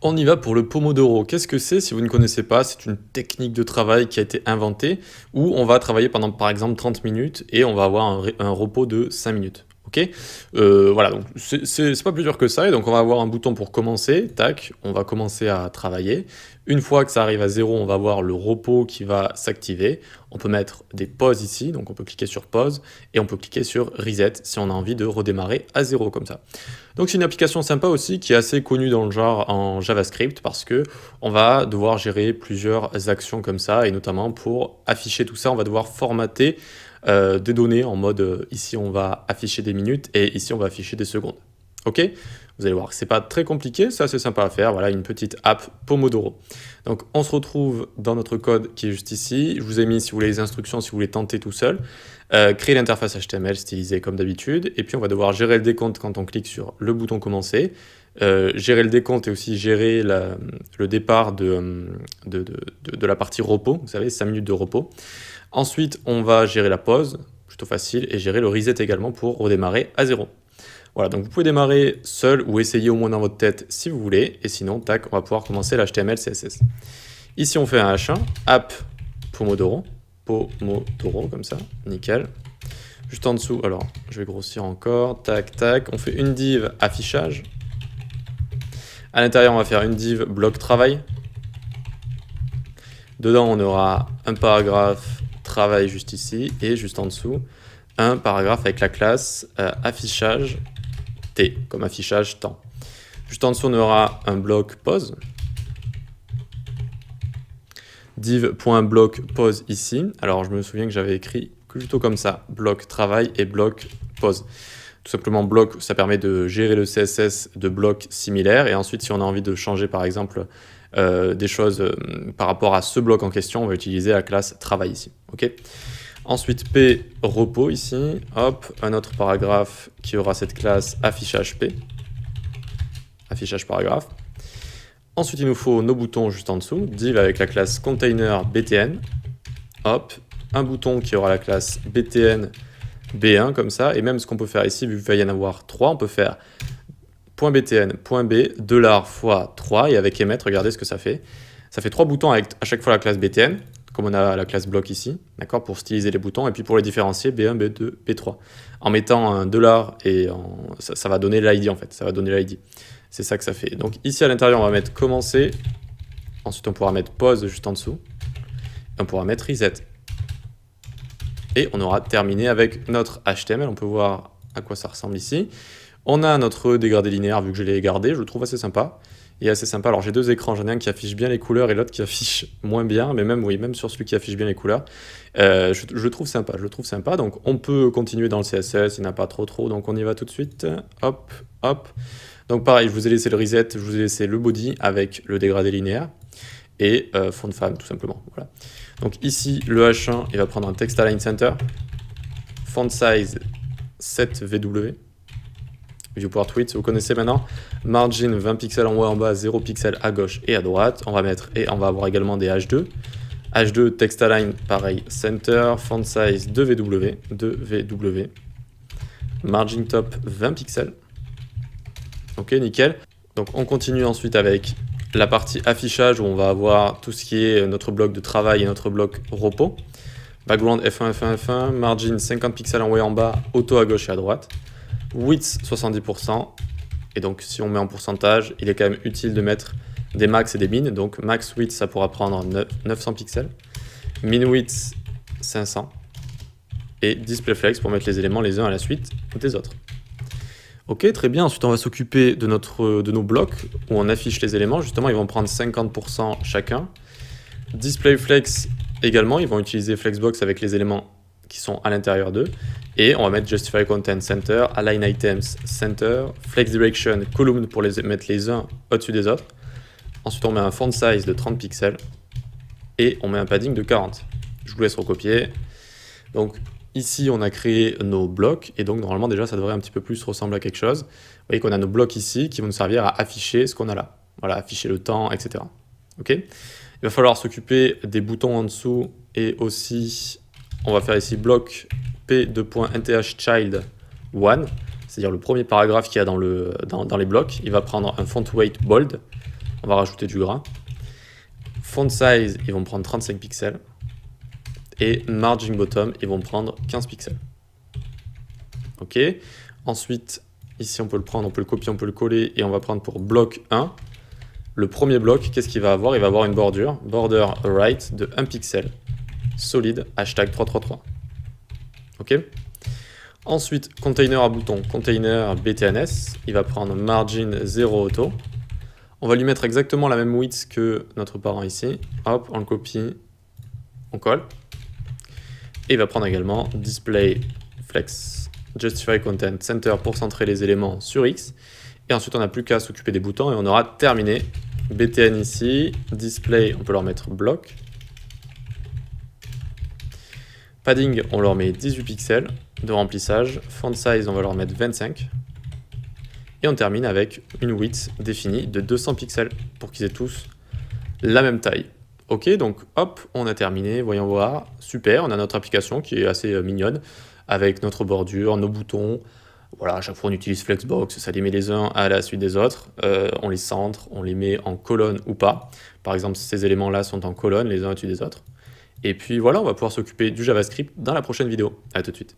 On y va pour le Pomodoro. Qu'est-ce que c'est? Si vous ne connaissez pas, c'est une technique de travail qui a été inventée où on va travailler pendant par exemple 30 minutes et on va avoir un repos de 5 minutes. Ok. Voilà, donc c'est pas plus dur que ça. Et donc on va avoir un bouton pour commencer. Tac, on va commencer à travailler. Une fois que ça arrive à zéro, on va voir le repos qui va s'activer. On peut mettre des pauses ici, donc on peut cliquer sur pause et on peut cliquer sur reset si on a envie de redémarrer à zéro comme ça. Donc c'est une application sympa aussi qui est assez connue dans le genre en JavaScript parce que on va devoir gérer plusieurs actions comme ça et notamment pour afficher tout ça, on va devoir formater des données en mode ici on va afficher des minutes et ici on va afficher des secondes. Ok? Vous allez voir que c'est pas très compliqué, c'est assez sympa à faire. Voilà une petite app Pomodoro. Donc on se retrouve dans notre code qui est juste ici. Je vous ai mis si vous voulez les instructions, si vous voulez tenter tout seul. Créer l'interface HTML stylisée comme d'habitude. Et puis on va devoir gérer le décompte quand on clique sur le bouton commencer. Gérer le décompte et aussi gérer le départ de la partie repos. Vous savez, 5 minutes de repos. Ensuite, on va gérer la pause, plutôt facile, et gérer le reset également pour redémarrer à zéro. Voilà, donc vous pouvez démarrer seul ou essayer au moins dans votre tête si vous voulez. Et sinon, tac, on va pouvoir commencer l'HTML, CSS. Ici, on fait un H1, app Pomodoro. Pomodoro, comme ça, nickel. Juste en dessous, alors, je vais grossir encore, tac, tac. On fait une div affichage. À l'intérieur, on va faire une div bloc travail. Dedans, on aura un paragraphe travail juste ici. Et juste en dessous, un paragraphe avec la classe affichage T, comme affichage temps. Juste en dessous, on aura un bloc pause. Div.bloc pause ici. Alors, je me souviens que j'avais écrit plutôt comme ça, bloc travail et bloc pause. Tout simplement, bloc, ça permet de gérer le CSS de blocs similaires. Et ensuite, si on a envie de changer, par exemple, des choses par rapport à ce bloc en question, on va utiliser la classe travail ici. Ok. Ensuite, P, repos ici. Hop, un autre paragraphe qui aura cette classe affichage P. Affichage paragraphe. Ensuite, il nous faut nos boutons juste en dessous. Div avec la classe container BTN. Hop, un bouton qui aura la classe BTN B1 comme ça. Et même ce qu'on peut faire ici, vu qu'il va y en avoir 3, on peut faire .btn, .b, $, fois 3. Et avec emettre, regardez ce que ça fait. Ça fait 3 boutons avec à chaque fois la classe BTN, comme on a la classe bloc ici, d'accord, pour styliser les boutons. Et puis pour les différencier, B1, B2, B3. En mettant un $, et ça va donner l'ID en fait, ça va donner l'ID. C'est ça que ça fait. Donc ici à l'intérieur, on va mettre commencer. Ensuite, on pourra mettre pause juste en dessous. Et on pourra mettre reset. Et on aura terminé avec notre HTML. On peut voir à quoi ça ressemble ici. On a notre dégradé linéaire, vu que je l'ai gardé. Je le trouve assez sympa. Et assez sympa. Alors j'ai deux écrans. J'en ai un qui affiche bien les couleurs et l'autre qui affiche moins bien. Mais même, oui, même sur celui qui affiche bien les couleurs. Je le trouve sympa. Je le trouve sympa. Donc on peut continuer dans le CSS. Il n'y en a pas trop. Donc on y va tout de suite. Hop, hop. Donc pareil, je vous ai laissé le reset. Je vous ai laissé le body avec le dégradé linéaire. Et fond de femme, tout simplement. Voilà. Donc ici, le H1, il va prendre un text align center. Font size 7VW. Viewport width, vous connaissez maintenant. Margin 20 pixels en haut et en bas, 0 pixels à gauche et à droite. On va mettre, et on va avoir également des H2. H2, text align, pareil, center. Font size 2VW. 2VW. Margin top 20 pixels. Ok, nickel. Donc on continue ensuite avec la partie affichage où on va avoir tout ce qui est notre bloc de travail et notre bloc repos. Background F1, F1, F1, margin 50 pixels en haut et en bas, auto à gauche et à droite. Width 70%. Et donc si on met en pourcentage, il est quand même utile de mettre des max et des min. Donc max width, ça pourra prendre 900 pixels. Min width 500. Et display flex pour mettre les éléments les uns à la suite des autres. Ok, très bien. Ensuite, on va s'occuper de nos blocs où on affiche les éléments. Justement, ils vont prendre 50% chacun. Display Flex également, ils vont utiliser Flexbox avec les éléments qui sont à l'intérieur d'eux. Et on va mettre Justify Content Center, Align Items Center, Flex Direction Column pour les mettre les uns au-dessus des autres. Ensuite, on met un font size de 30 pixels et on met un padding de 40. Je vous laisse recopier. Donc, ici, on a créé nos blocs, et donc normalement déjà, ça devrait un petit peu plus ressembler à quelque chose. Vous voyez qu'on a nos blocs ici qui vont nous servir à afficher ce qu'on a là. Voilà, afficher le temps, etc. Ok. Il va falloir s'occuper des boutons en dessous, et aussi, on va faire ici bloc p2.nthchild 1, c'est-à-dire le premier paragraphe qu'il y a dans les blocs. Il va prendre un font weight bold. on va rajouter du gras. Font size, ils vont prendre 35 pixels. Et margin bottom, ils vont prendre 15 pixels. Ok. Ensuite, ici, on peut le prendre, on peut le copier, on peut le coller. Et on va prendre pour bloc 1. Le premier bloc, qu'est-ce qu'il va avoir? Il va avoir une bordure. Border right de 1 pixel. Solide, hashtag 333. Ok. Ensuite, container à bouton, container BTNS. Il va prendre margin 0 auto. On va lui mettre exactement la même width que notre parent ici. Hop, on le copie, on colle. Et il va prendre également display flex, justify content center pour centrer les éléments sur X. Et ensuite, on n'a plus qu'à s'occuper des boutons et on aura terminé. BTN ici, display, on peut leur mettre bloc. Padding, on leur met 18 pixels de remplissage. Font size, on va leur mettre 25. Et on termine avec une width définie de 200 pixels pour qu'ils aient tous la même taille. Ok, donc hop, on a terminé, voyons voir. Super, on a notre application qui est assez mignonne avec notre bordure, nos boutons. Voilà, à chaque fois on utilise Flexbox, ça les met les uns à la suite des autres. On les centre, on les met en colonne ou pas. Par exemple, ces éléments-là sont en colonne les uns au-dessus des autres. Et puis voilà, on va pouvoir s'occuper du JavaScript dans la prochaine vidéo. À tout de suite.